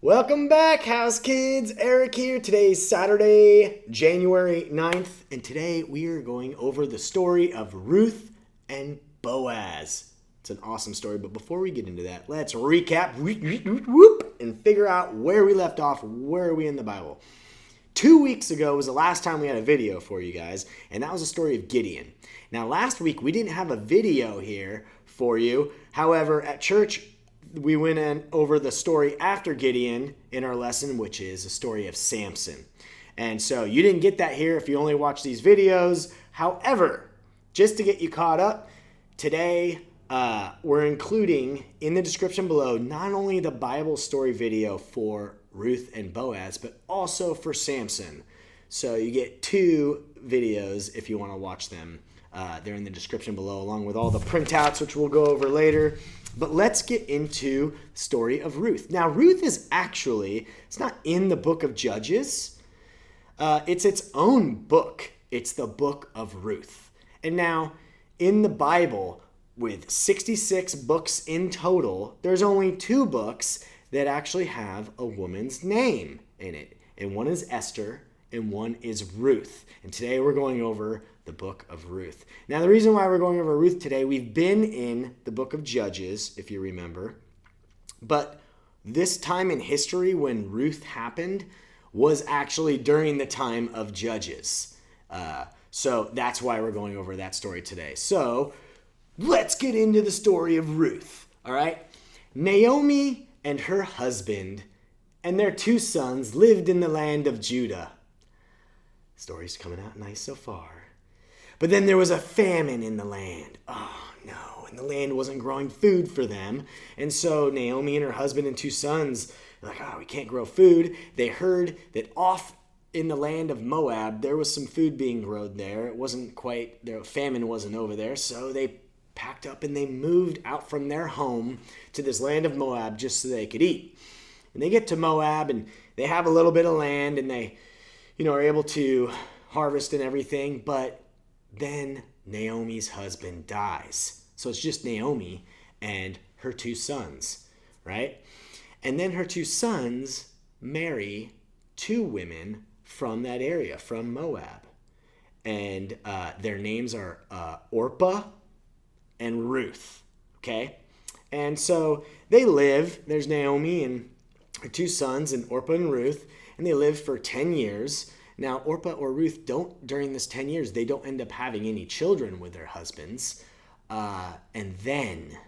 Welcome back, house kids. Eric here. Today's Saturday, January 9th, and today we are going over the story of Ruth and Boaz. It's an awesome story, but before we get into that, let's recap and figure out where we left off. Where are we in the Bible? 2 weeks ago was the last time we had a video for you guys, and that was the story of Gideon. Now, last week we didn't have a video here for you. However, at church, we went over the story after Gideon in our lesson, which is the story of Samson. And so you didn't get that here if you only watch these videos. However, just to get you caught up, today we're including in the description below not only the Bible story video for Ruth and Boaz, but also for Samson. So you get two videos if you want to watch them. They're in the description below, along with all the printouts, which we'll go over later. But let's get into the story of Ruth. Now, Ruth is actually, it's not in the book of Judges. It's its own book. It's the book of Ruth. And now, in the Bible, with 66 books in total, there's only 2 books that actually have a woman's name in it. And one is Esther, and one is Ruth. And today we're going over the book of Ruth. Now, the reason why we're going over Ruth today, we've been in the book of Judges, if you remember. But this time in history when Ruth happened was actually during the time of Judges. So that's why we're going over that story today. So let's get into the story of Ruth. All right. Naomi and her husband and their 2 sons lived in the land of Judah. Story's coming out nice so far. But then there was a famine in the land. Oh, no. And the land wasn't growing food for them. And so Naomi and her husband and 2 sons, they're like, we can't grow food. They heard that off in the land of Moab, there was some food being grown there. It wasn't quite, their famine wasn't over there. So they packed up and they moved out from their home to this land of Moab just so they could eat. And they get to Moab and they have a little bit of land and they, are able to harvest and everything. But then Naomi's husband dies. So it's just Naomi and her 2 sons, right? And then her 2 sons marry 2 women from that area, from Moab. And their names are Orpah and Ruth, okay? And so they live, there's Naomi and her 2 sons and Orpah and Ruth, and they live for 10 years. Now, Orpah or Ruth during this 10 years, they don't end up having any children with their husbands. And then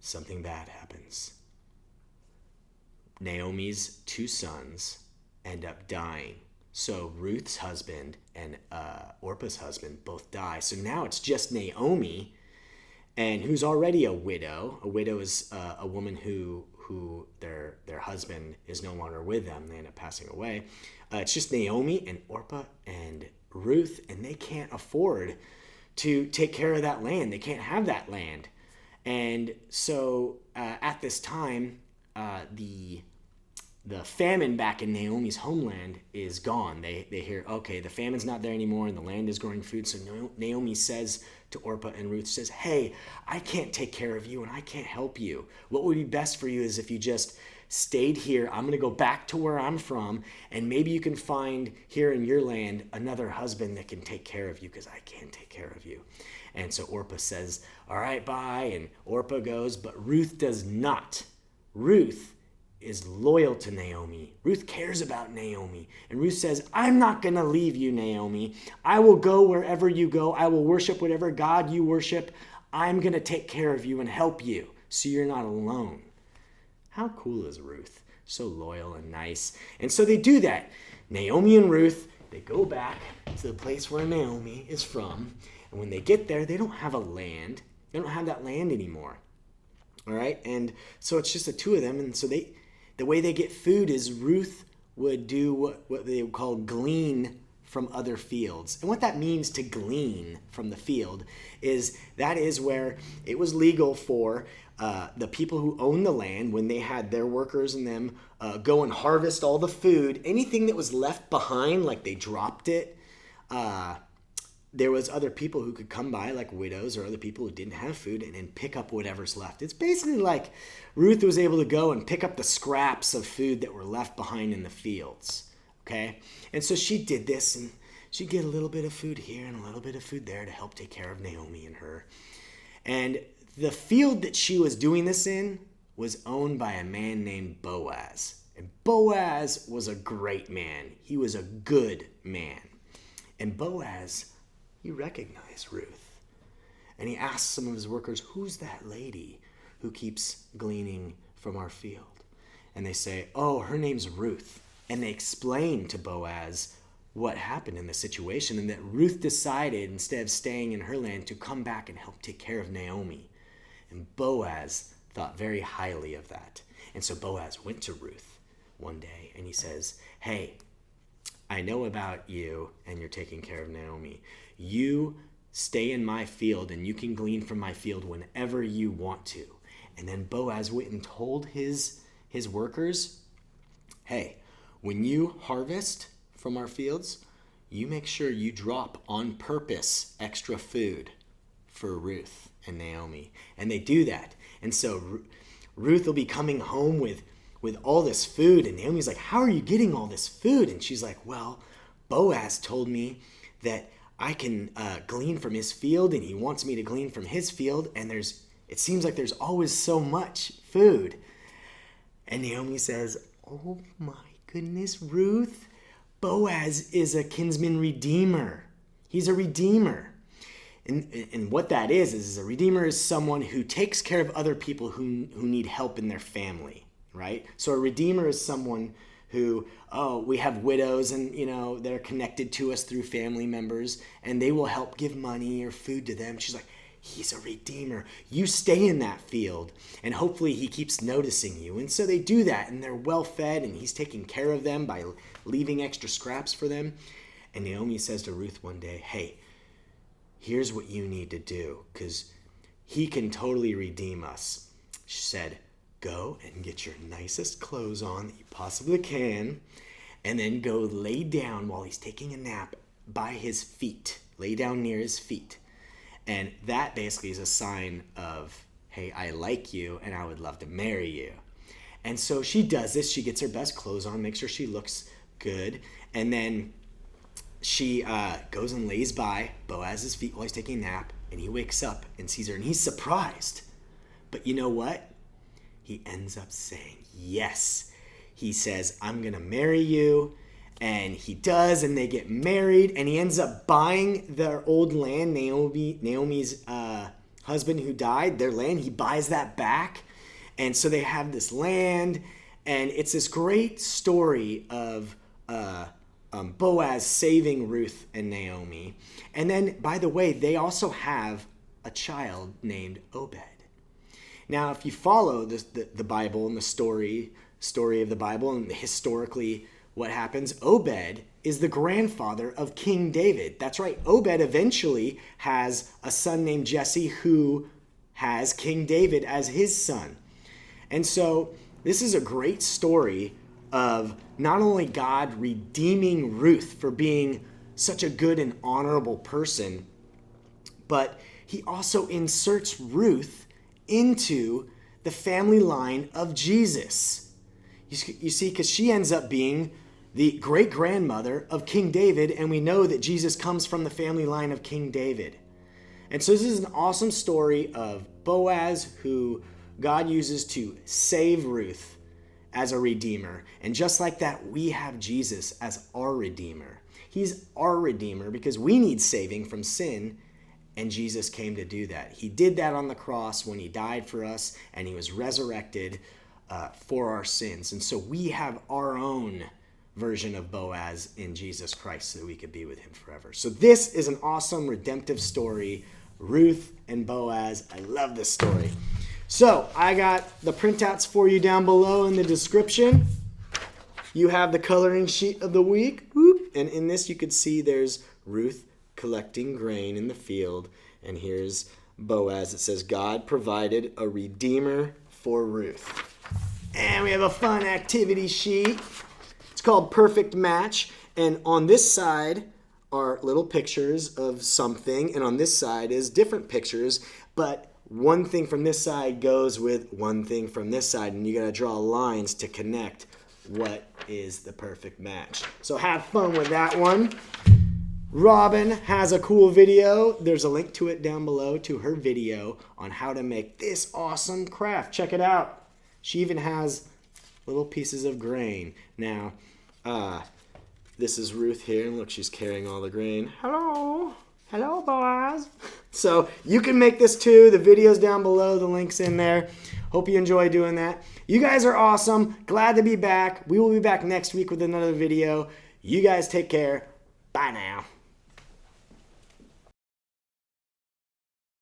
something bad happens. Naomi's 2 sons end up dying. So Ruth's husband and Orpah's husband both die. So now it's just Naomi, and who's already a widow. A widow is a woman who their husband is no longer with them. They end up passing away. It's just Naomi and Orpah and Ruth, and they can't afford to take care of that land. They can't have that land. And so at this time, the famine back in Naomi's homeland is gone. They hear, okay, the famine's not there anymore and the land is growing food. So Naomi says to Orpah and Ruth, says, hey, I can't take care of you and I can't help you. What would be best for you is if you just stayed here. I'm going to go back to where I'm from, and maybe you can find here in your land another husband that can take care of you because I can't take care of you. And so Orpah says, all right, bye. And Orpah goes, but Ruth does not. Ruth is loyal to Naomi. Ruth cares about Naomi. And Ruth says, I'm not going to leave you, Naomi. I will go wherever you go. I will worship whatever God you worship. I'm going to take care of you and help you so you're not alone. How cool is Ruth? So loyal and nice. And so they do that. Naomi and Ruth, they go back to the place where Naomi is from. And when they get there, they don't have a land. They don't have that land anymore. All right? And so it's just the 2 of them. And so the way they get food is Ruth would do what they would call glean from other fields. And what that means to glean from the field is that is where it was legal for the people who owned the land, when they had their workers and them go and harvest all the food, anything that was left behind, like they dropped it, there was other people who could come by, like widows or other people who didn't have food, and then pick up whatever's left. It's basically like Ruth was able to go and pick up the scraps of food that were left behind in the fields. Okay? And so she did this, and she'd get a little bit of food here and a little bit of food there to help take care of Naomi and her. And the field that she was doing this in was owned by a man named Boaz. And Boaz was a great man. He was a good man. And Boaz, he recognized Ruth. And he asked some of his workers, who's that lady who keeps gleaning from our field? And they say, oh, her name's Ruth. And they explain to Boaz what happened in the situation, and that Ruth decided, instead of staying in her land, to come back and help take care of Naomi. And Boaz thought very highly of that. And so Boaz went to Ruth one day and he says, hey, I know about you and you're taking care of Naomi. You stay in my field and you can glean from my field whenever you want to. And then Boaz went and told his workers, hey, when you harvest from our fields, you make sure you drop on purpose extra food for Ruth and Naomi. And they do that. And so Ruth will be coming home with all this food. And Naomi's like, how are you getting all this food? And she's like, well, Boaz told me that I can glean from his field, and he wants me to glean from his field. And it seems like there's always so much food. And Naomi says, oh my goodness, Ruth, Boaz is a kinsman redeemer. He's a redeemer. And what that is a redeemer is someone who takes care of other people who need help in their family, right? So a redeemer is someone who, we have widows and, they're connected to us through family members, and they will help give money or food to them. She's like, he's a redeemer. You stay in that field, and hopefully he keeps noticing you. And so they do that, and they're well fed, and he's taking care of them by leaving extra scraps for them. And Naomi says to Ruth one day, hey, here's what you need to do, because he can totally redeem us. She said, go and get your nicest clothes on that you possibly can, and then go lay down while he's taking a nap by his feet. Lay down near his feet. And that basically is a sign of, hey, I like you and I would love to marry you. And so she does this. She gets her best clothes on, makes sure she looks good. And then she goes and lays by Boaz's feet while he's taking a nap. And he wakes up and sees her, and he's surprised. But you know what? He ends up saying yes. He says, I'm going to marry you. And he does, and they get married, and he ends up buying their old land, Naomi's husband who died, their land. He buys that back. And so they have this land, and it's this great story of Boaz saving Ruth and Naomi. And then, by the way, they also have a child named Obed. Now, if you follow the Bible and the story of the Bible and historically what happens, Obed is the grandfather of King David. That's right. Obed eventually has a son named Jesse who has King David as his son. And so this is a great story of not only God redeeming Ruth for being such a good and honorable person, but he also inserts Ruth into the family line of Jesus. You see, because she ends up being the great-grandmother of King David, and we know that Jesus comes from the family line of King David. And so this is an awesome story of Boaz, who God uses to save Ruth as a redeemer. And just like that, we have Jesus as our redeemer. He's our redeemer because we need saving from sin, and Jesus came to do that. He did that on the cross when he died for us, and he was resurrected for our sins. And so we have our own version of Boaz in Jesus Christ so that we could be with him forever. So this is an awesome redemptive story, Ruth and Boaz. I love this story. So I got the printouts for you down below in the description. You have the coloring sheet of the week. Whoop. And in this you could see there's Ruth collecting grain in the field. And here's Boaz. It says, God provided a redeemer for Ruth. And we have a fun activity sheet. It's called Perfect Match. And on this side are little pictures of something, and on this side is different pictures, but one thing from this side goes with one thing from this side, and you gotta draw lines to connect what is the perfect match. So have fun with that one. Robin has a cool video. There's a link to it down below to her video on how to make this awesome craft. Check it out. She even has little pieces of grain. Now, this is Ruth here, and look, she's carrying all the grain. Hello. Hello, Boaz. So you can make this too. The video's down below. The link's in there. Hope you enjoy doing that. You guys are awesome. Glad to be back. We will be back next week with another video. You guys take care. Bye now.